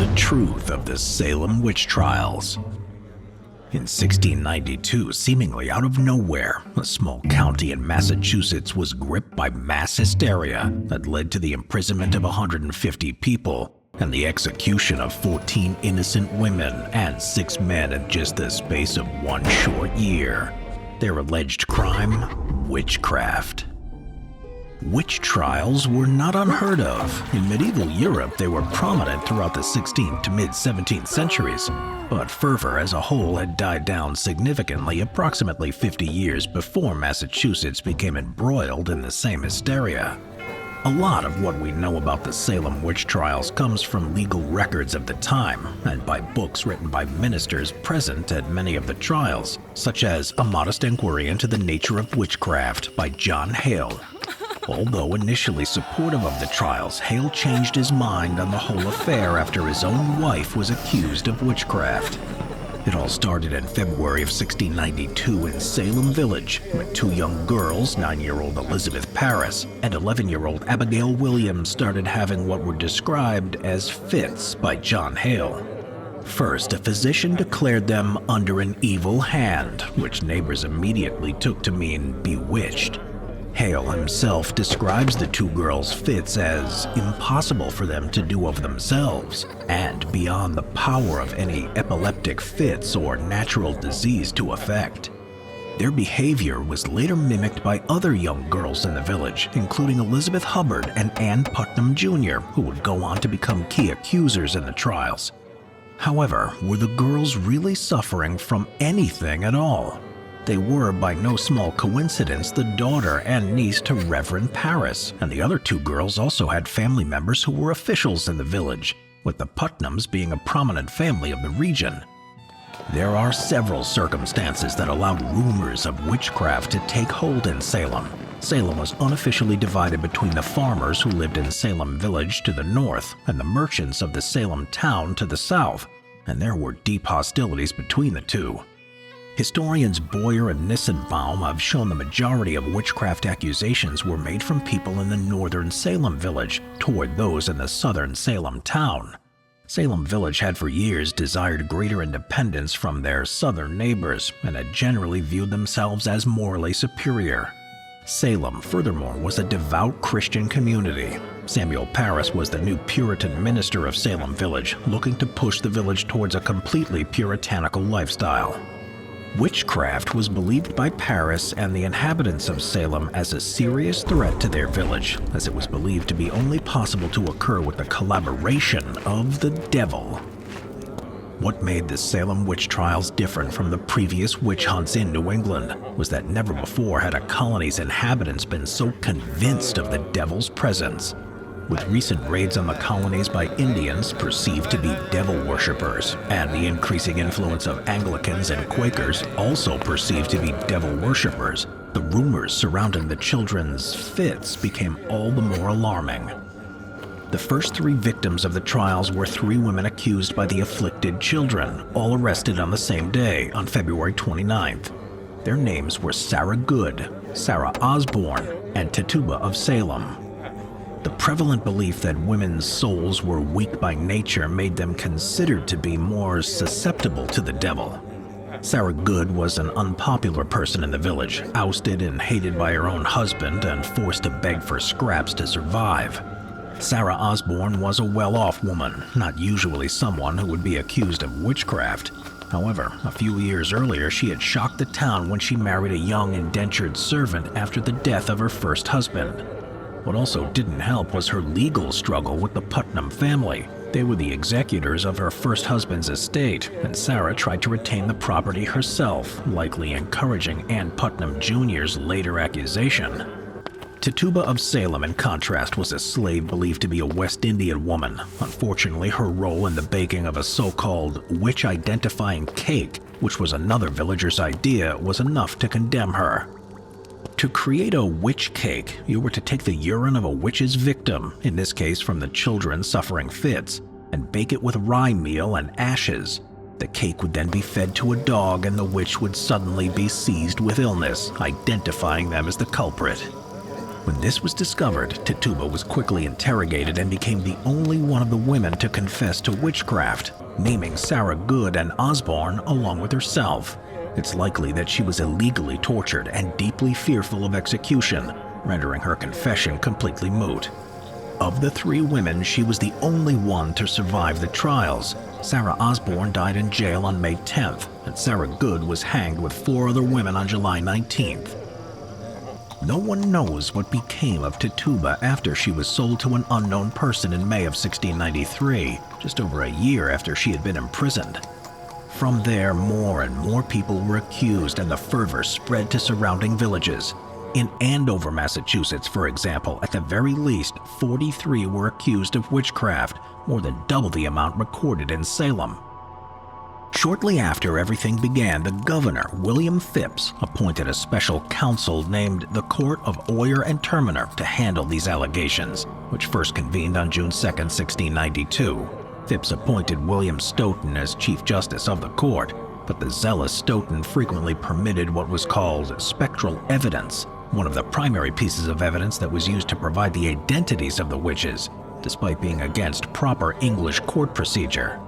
the truth of the Salem Witch Trials. In 1692, seemingly out of nowhere, a small county in Massachusetts was gripped by mass hysteria that led to the imprisonment of 150 people and the execution of 14 innocent women and 6 men in just the space of 1 short year. Their alleged crime? Witchcraft. Witch trials were not unheard of. In medieval Europe, they were prominent throughout the 16th to mid-17th centuries, but fervor as a whole had died down significantly approximately 50 years before Massachusetts became embroiled in the same hysteria. A lot of what we know about the Salem witch trials comes from legal records of the time and by books written by ministers present at many of the trials, such as A Modest Inquiry into the Nature of Witchcraft by John Hale. Although initially supportive of the trials, Hale changed his mind on the whole affair after his own wife was accused of witchcraft. It all started in February of 1692 in Salem Village, when 2 young girls, 9-year-old Elizabeth Parris and 11-year-old Abigail Williams, started having what were described as fits by John Hale. First, a physician declared them under an evil hand, which neighbors immediately took to mean bewitched. Hale himself describes the 2 girls' fits as impossible for them to do of themselves, and beyond the power of any epileptic fits or natural disease to affect. Their behavior was later mimicked by other young girls in the village, including Elizabeth Hubbard and Ann Putnam Jr., who would go on to become key accusers in the trials. However, were the girls really suffering from anything at all? They were, by no small coincidence, the daughter and niece to Reverend Parris, and the other 2 girls also had family members who were officials in the village, with the Putnams being a prominent family of the region. There are several circumstances that allowed rumors of witchcraft to take hold in Salem. Salem was unofficially divided between the farmers who lived in Salem Village to the north and the merchants of the Salem town to the south, and there were deep hostilities between the two. Historians Boyer and Nissenbaum have shown the majority of witchcraft accusations were made from people in the northern Salem Village toward those in the southern Salem town. Salem Village had for years desired greater independence from their southern neighbors and had generally viewed themselves as morally superior. Salem, furthermore, was a devout Christian community. Samuel Parris was the new Puritan minister of Salem Village, looking to push the village towards a completely puritanical lifestyle. Witchcraft was believed by Parris and the inhabitants of Salem as a serious threat to their village, as it was believed to be only possible to occur with the collaboration of the devil. What made the Salem witch trials different from the previous witch hunts in New England was that never before had a colony's inhabitants been so convinced of the devil's presence. With recent raids on the colonies by Indians perceived to be devil worshippers, and the increasing influence of Anglicans and Quakers also perceived to be devil worshippers, the rumors surrounding the children's fits became all the more alarming. The first 3 victims of the trials were 3 women accused by the afflicted children, all arrested on the same day, on February 29th. Their names were Sarah Good, Sarah Osborne, and Tituba of Salem. The prevalent belief that women's souls were weak by nature made them considered to be more susceptible to the devil. Sarah Good was an unpopular person in the village, ousted and hated by her own husband and forced to beg for scraps to survive. Sarah Osborne was a well-off woman, not usually someone who would be accused of witchcraft. However, a few years earlier, she had shocked the town when she married a young indentured servant after the death of her first husband. What also didn't help was her legal struggle with the Putnam family. They were the executors of her first husband's estate, and Sarah tried to retain the property herself, likely encouraging Ann Putnam Jr.'s later accusation. Tituba of Salem, in contrast, was a slave believed to be a West Indian woman. Unfortunately, her role in the baking of a so-called witch-identifying cake, which was another villager's idea, was enough to condemn her. To create a witch cake, you were to take the urine of a witch's victim, in this case from the children suffering fits, and bake it with rye meal and ashes. The cake would then be fed to a dog and the witch would suddenly be seized with illness, identifying them as the culprit. When this was discovered, Tituba was quickly interrogated and became the only one of the women to confess to witchcraft, naming Sarah Good and Osborne along with herself. It's likely that she was illegally tortured and deeply fearful of execution, rendering her confession completely moot. Of the three women, she was the only one to survive the trials. Sarah Osborne died in jail on May 10th, and Sarah Good was hanged with 4 other women on July 19th. No one knows what became of Tituba after she was sold to an unknown person in May of 1693, just over a year after she had been imprisoned. From there, more and more people were accused, and the fervor spread to surrounding villages. In Andover, Massachusetts, for example, at the very least, 43 were accused of witchcraft, more than double the amount recorded in Salem. Shortly after everything began, the governor, William Phips, appointed a special council named the Court of Oyer and Terminer to handle these allegations, which first convened on June 2, 1692. Phips appointed William Stoughton as Chief Justice of the court, but the zealous Stoughton frequently permitted what was called spectral evidence, one of the primary pieces of evidence that was used to provide the identities of the witches, despite being against proper English court procedure.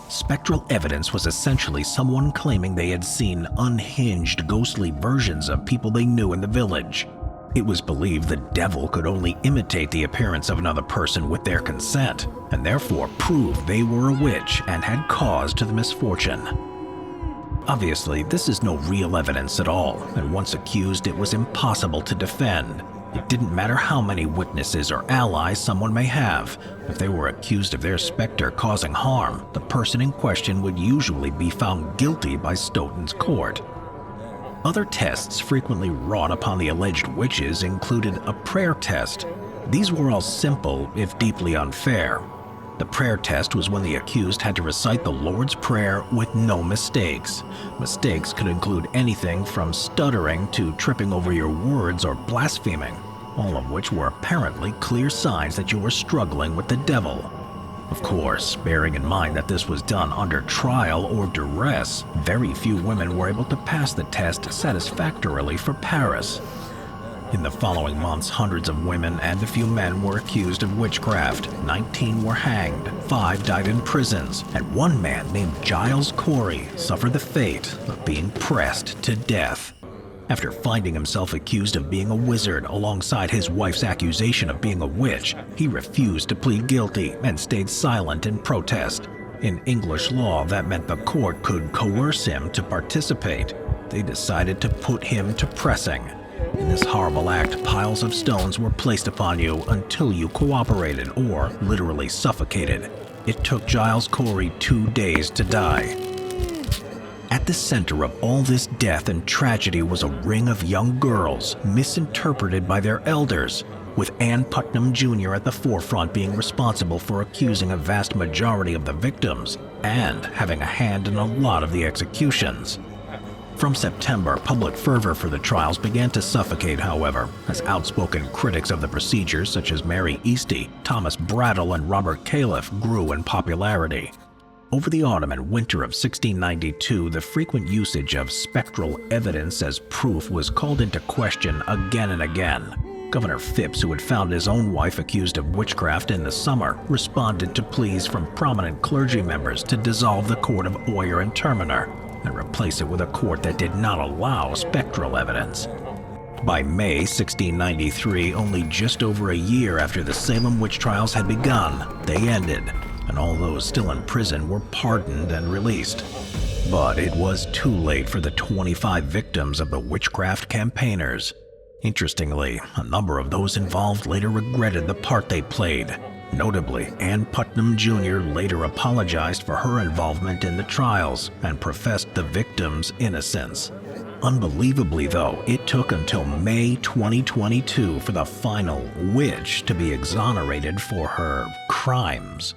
Spectral evidence was essentially someone claiming they had seen unhinged, ghostly versions of people they knew in the village. It was believed the devil could only imitate the appearance of another person with their consent, and therefore prove they were a witch and had caused the misfortune. Obviously, this is no real evidence at all, and once accused, it was impossible to defend. It didn't matter how many witnesses or allies someone may have. If they were accused of their specter causing harm, the person in question would usually be found guilty by Stoughton's court. Other tests frequently wrought upon the alleged witches included a prayer test. These were all simple, if deeply unfair. The prayer test was when the accused had to recite the Lord's Prayer with no mistakes. Mistakes could include anything from stuttering to tripping over your words or blaspheming, all of which were apparently clear signs that you were struggling with the devil. Of course, bearing in mind that this was done under trial or duress, very few women were able to pass the test satisfactorily for Paris. In the following months, hundreds of women and a few men were accused of witchcraft. 19 were hanged, 5 died in prisons, and one man named Giles Corey suffered the fate of being pressed to death. After finding himself accused of being a wizard alongside his wife's accusation of being a witch, he refused to plead guilty and stayed silent in protest. In English law, that meant the court could coerce him to participate. They decided to put him to pressing. In this horrible act, piles of stones were placed upon you until you cooperated or literally suffocated. It took Giles Corey 2 days to die. At the center of all this death and tragedy was a ring of young girls, misinterpreted by their elders, with Ann Putnam Jr. at the forefront being responsible for accusing a vast majority of the victims and having a hand in a lot of the executions. From September, public fervor for the trials began to suffocate, however, as outspoken critics of the procedures such as Mary Easty, Thomas Brattle, and Robert Califf grew in popularity. Over the autumn and winter of 1692, the frequent usage of spectral evidence as proof was called into question again and again. Governor Phips, who had found his own wife accused of witchcraft in the summer, responded to pleas from prominent clergy members to dissolve the Court of Oyer and Terminer and replace it with a court that did not allow spectral evidence. By May 1693, only just over a year after the Salem Witch Trials had begun, they ended, and all those still in prison were pardoned and released. But it was too late for the 25 victims of the witchcraft campaigners. Interestingly, a number of those involved later regretted the part they played. Notably, Ann Putnam Jr. later apologized for her involvement in the trials and professed the victims' innocence. Unbelievably, though, it took until May 2022 for the final witch to be exonerated for her crimes.